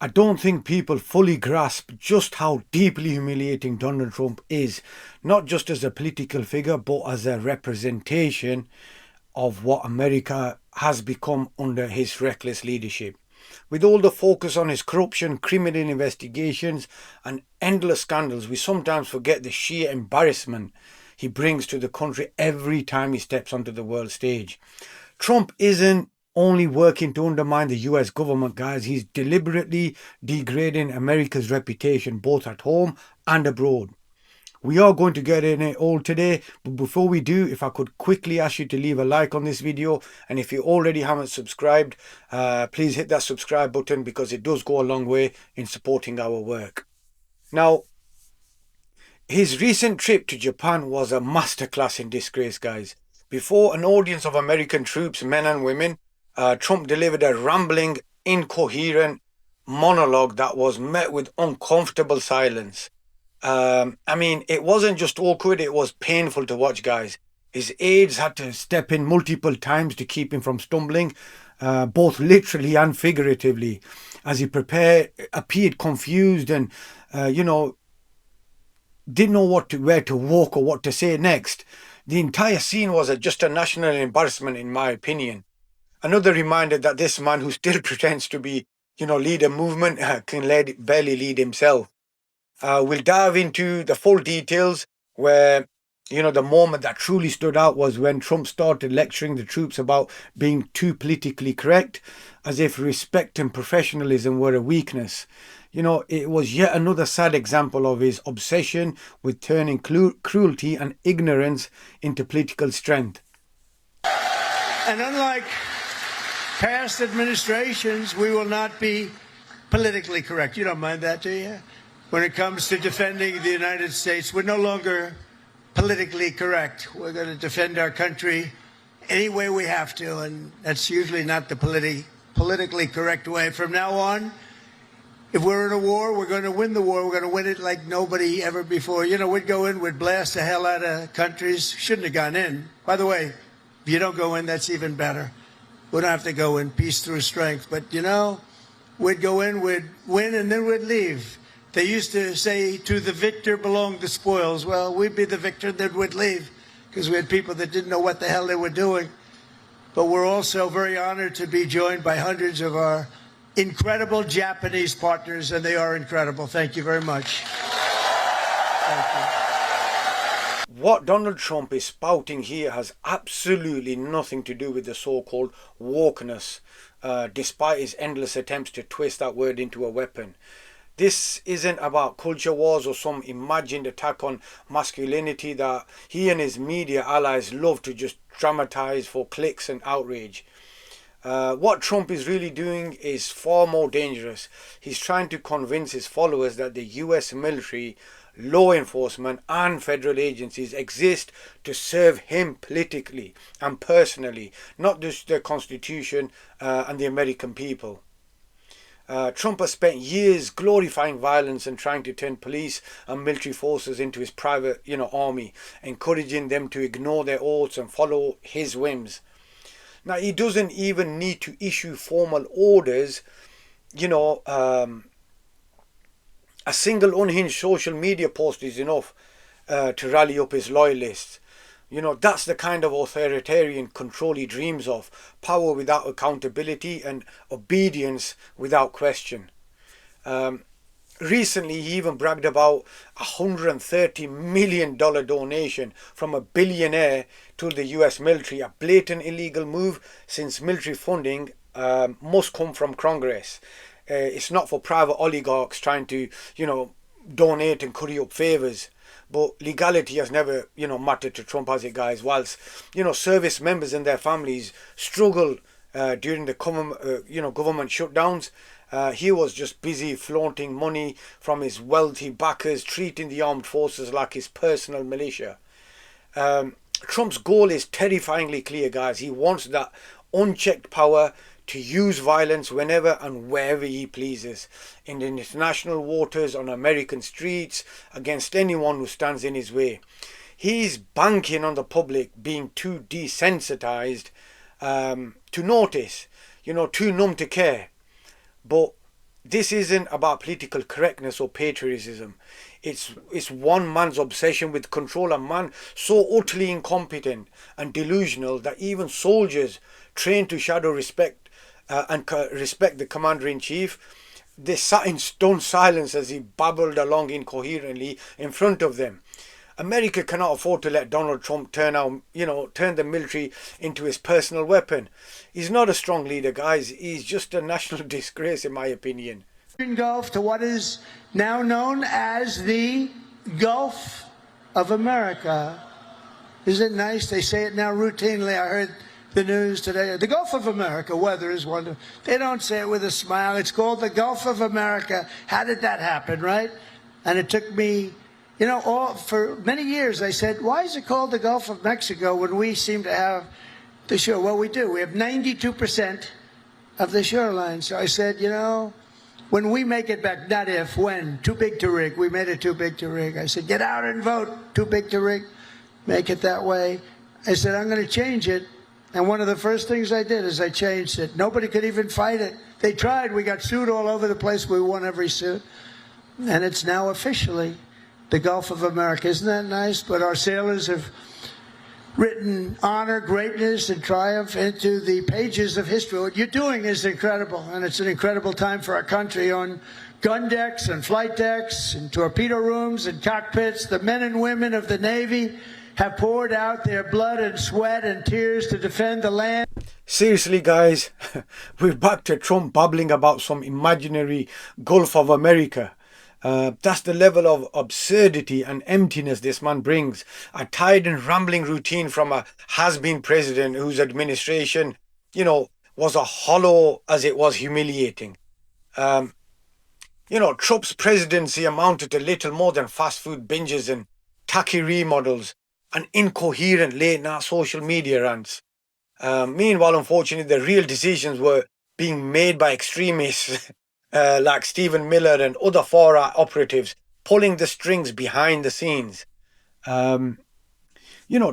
I don't think people fully grasp just how deeply humiliating Donald Trump is, not just as a political figure, but as a representation of what America has become under his reckless leadership. With all the focus on his corruption, criminal investigations, and endless scandals, we sometimes forget the sheer embarrassment he brings to the country every time he steps onto the world stage. Trump isn't only working to undermine the US government, guys. He's deliberately degrading America's reputation both at home and abroad. We are going to get in it all today, but before we do, if I could quickly ask you to leave a like on this video, and if you already haven't subscribed, please hit that subscribe button because it does go a long way in supporting our work. Now, his recent trip to Japan was a masterclass in disgrace, guys. Before an audience of American troops, men and women, Trump delivered a rambling, incoherent monologue that was met with uncomfortable silence. I mean, it wasn't just awkward, it was painful to watch, guys. His aides had to step in multiple times to keep him from stumbling, both literally and figuratively, as he appeared confused and, didn't know where to walk or what to say next. The entire scene was just a national embarrassment, in my opinion. Another reminder that this man who still pretends to be, lead a movement, can barely lead himself. We'll dive into the full details where, the moment that truly stood out was when Trump started lecturing the troops about being too politically correct, as if respect and professionalism were a weakness. It was yet another sad example of his obsession with turning cruelty and ignorance into political strength. And unlike past administrations, we will not be politically correct. You don't mind that, do you? When it comes to defending the United States, we're no longer politically correct. We're going to defend our country any way we have to, and that's usually not the politically correct way. From now on, if we're in a war, we're going to win the war. We're going to win it like nobody ever before. We'd go in, we'd blast the hell out of countries. Shouldn't have gone in. By the way, if you don't go in, that's even better. We don't have to go in, peace through strength. But, we'd go in, we'd win, and then we'd leave. They used to say, to the victor belong the spoils. Well, we'd be the victor, then we'd leave, because we had people that didn't know what the hell they were doing. But we're also very honored to be joined by hundreds of our incredible Japanese partners, and they are incredible. Thank you very much. Thank you. What Donald Trump is spouting here has absolutely nothing to do with the so-called wokeness, despite his endless attempts to twist that word into a weapon. This isn't about culture wars or some imagined attack on masculinity that he and his media allies love to just dramatize for clicks and outrage. What Trump is really doing is far more dangerous. He's trying to convince his followers that the US military, law enforcement and federal agencies exist to serve him politically and personally, not just the Constitution and the American people. Trump has spent years glorifying violence and trying to turn police and military forces into his private, army, encouraging them to ignore their oaths and follow his whims. Now, he doesn't even need to issue formal orders. A single unhinged social media post is enough to rally up his loyalists. That's the kind of authoritarian control he dreams of. Power without accountability and obedience without question. Recently, he even bragged about a $130 million donation from a billionaire to the US military, a blatant illegal move since military funding must come from Congress. It's not for private oligarchs trying to, donate and curry up favors. But legality has never, mattered to Trump, has it, guys? Whilst, service members and their families struggle during the government shutdowns, he was just busy flaunting money from his wealthy backers, treating the armed forces like his personal militia. Trump's goal is terrifyingly clear, guys. He wants that unchecked power to use violence whenever and wherever he pleases, in the international waters, on American streets, against anyone who stands in his way. He's banking on the public being too desensitized to notice, too numb to care. But This isn't about political correctness or patriotism. It's one man's obsession with control, a man so utterly incompetent and delusional that even soldiers trained to shadow respect respect the commander in chief. They sat in stone silence as he babbled along incoherently in front of them. America cannot afford to let Donald Trump turn the military into his personal weapon. He's not a strong leader, guys. He's just a national disgrace, in my opinion. Gulf to what is now known as the Gulf of America. Isn't it nice? They say it now routinely. I heard the news today. The Gulf of America, weather is wonderful. They don't say it with a smile. It's called the Gulf of America. How did that happen, right? And it took me, for many years I said, why is it called the Gulf of Mexico when we seem to have the shore? Well, we do. We have 92% of the shoreline. So I said, when we make it back, not if, when, too big to rig. We made it too big to rig. I said, get out and vote. Too big to rig. Make it that way. I said, I'm going to change it. And one of the first things I did is I changed it. Nobody could even fight it. They tried. We got sued all over the place. We won every suit. And it's now officially the Gulf of America. Isn't that nice? But our sailors have written honor, greatness, and triumph into the pages of history. What you're doing is incredible, and it's an incredible time for our country. On gun decks and flight decks and torpedo rooms and cockpits, the men and women of the Navy have poured out their blood and sweat and tears to defend the land. Seriously, guys, we're back to Trump babbling about some imaginary Gulf of America. That's the level of absurdity and emptiness this man brings. A tired and rambling routine from a has-been president whose administration, was a hollow as it was humiliating. Trump's presidency amounted to little more than fast food binges and tacky remodels and incoherent late-night social media rants. Meanwhile, unfortunately, the real decisions were being made by extremists like Stephen Miller and other far-right operatives pulling the strings behind the scenes.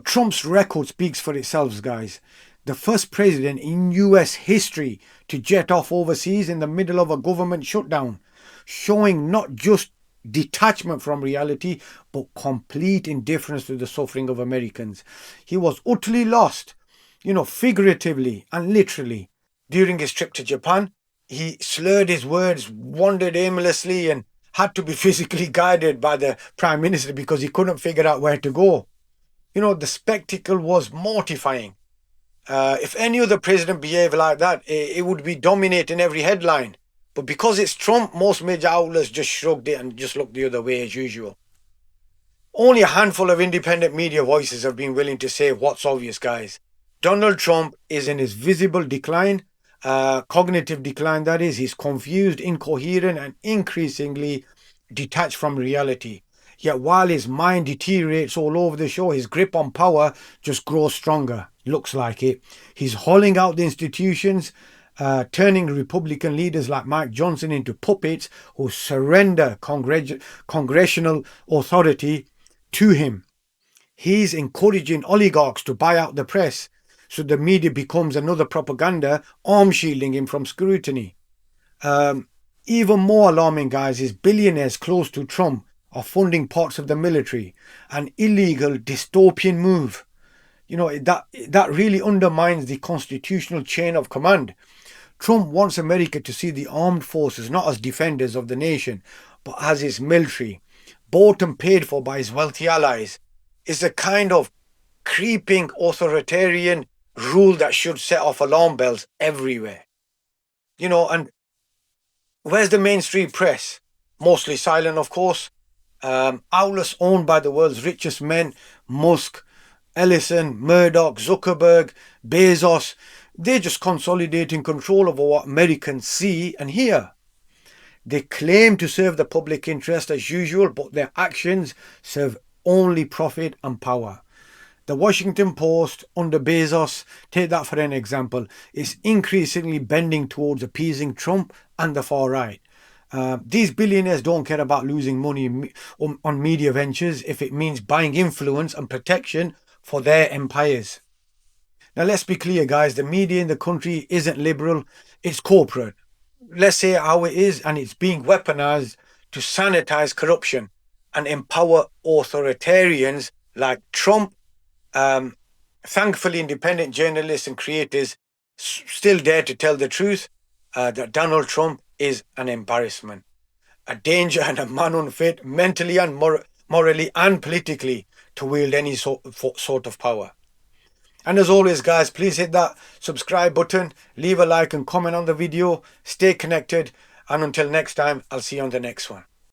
Trump's record speaks for itself, guys. The first president in US history to jet off overseas in the middle of a government shutdown, showing not just detachment from reality, but complete indifference to the suffering of Americans. He was utterly lost, figuratively and literally. During his trip to Japan, he slurred his words, wandered aimlessly, and had to be physically guided by the Prime Minister because he couldn't figure out where to go. The spectacle was mortifying. If any other president behaved like that, it would be dominating every headline. But because it's Trump, most major outlets just shrugged it and just looked the other way as usual. Only a handful of independent media voices have been willing to say what's obvious, guys. Donald Trump is in his visible decline, cognitive decline that is. He's confused, incoherent, and increasingly detached from reality. Yet while his mind deteriorates all over the show, his grip on power just grows stronger. Looks like it. He's hauling out the institutions, turning Republican leaders like Mike Johnson into puppets who surrender congressional authority to him. He's encouraging oligarchs to buy out the press, so the media becomes another propaganda, arm shielding him from scrutiny. Even more alarming, guys, is billionaires close to Trump are funding parts of the military, an illegal dystopian move. That really undermines the constitutional chain of command. Trump wants America to see the armed forces not as defenders of the nation, but as its military, bought and paid for by his wealthy allies. It's a kind of creeping authoritarian rule that should set off alarm bells everywhere. And where's the mainstream press? Mostly silent, of course. Outlets owned by the world's richest men, Musk, Ellison, Murdoch, Zuckerberg, Bezos, they're just consolidating control over what Americans see and hear. They claim to serve the public interest as usual, but their actions serve only profit and power. The Washington Post under Bezos, take that for an example, is increasingly bending towards appeasing Trump and the far right. These billionaires don't care about losing money on media ventures if it means buying influence and protection for their empires. Now let's be clear, guys, the media in the country isn't liberal, it's corporate. let's say how it is, and it's being weaponized to sanitize corruption and empower authoritarians like Trump. Thankfully, independent journalists and creators still dare to tell the truth that Donald Trump is an embarrassment, a danger, and a man unfit mentally and morally and politically to wield any sort of power. And as always, guys, please hit that subscribe button, leave a like and comment on the video, stay connected, and until next time, I'll see you on the next one.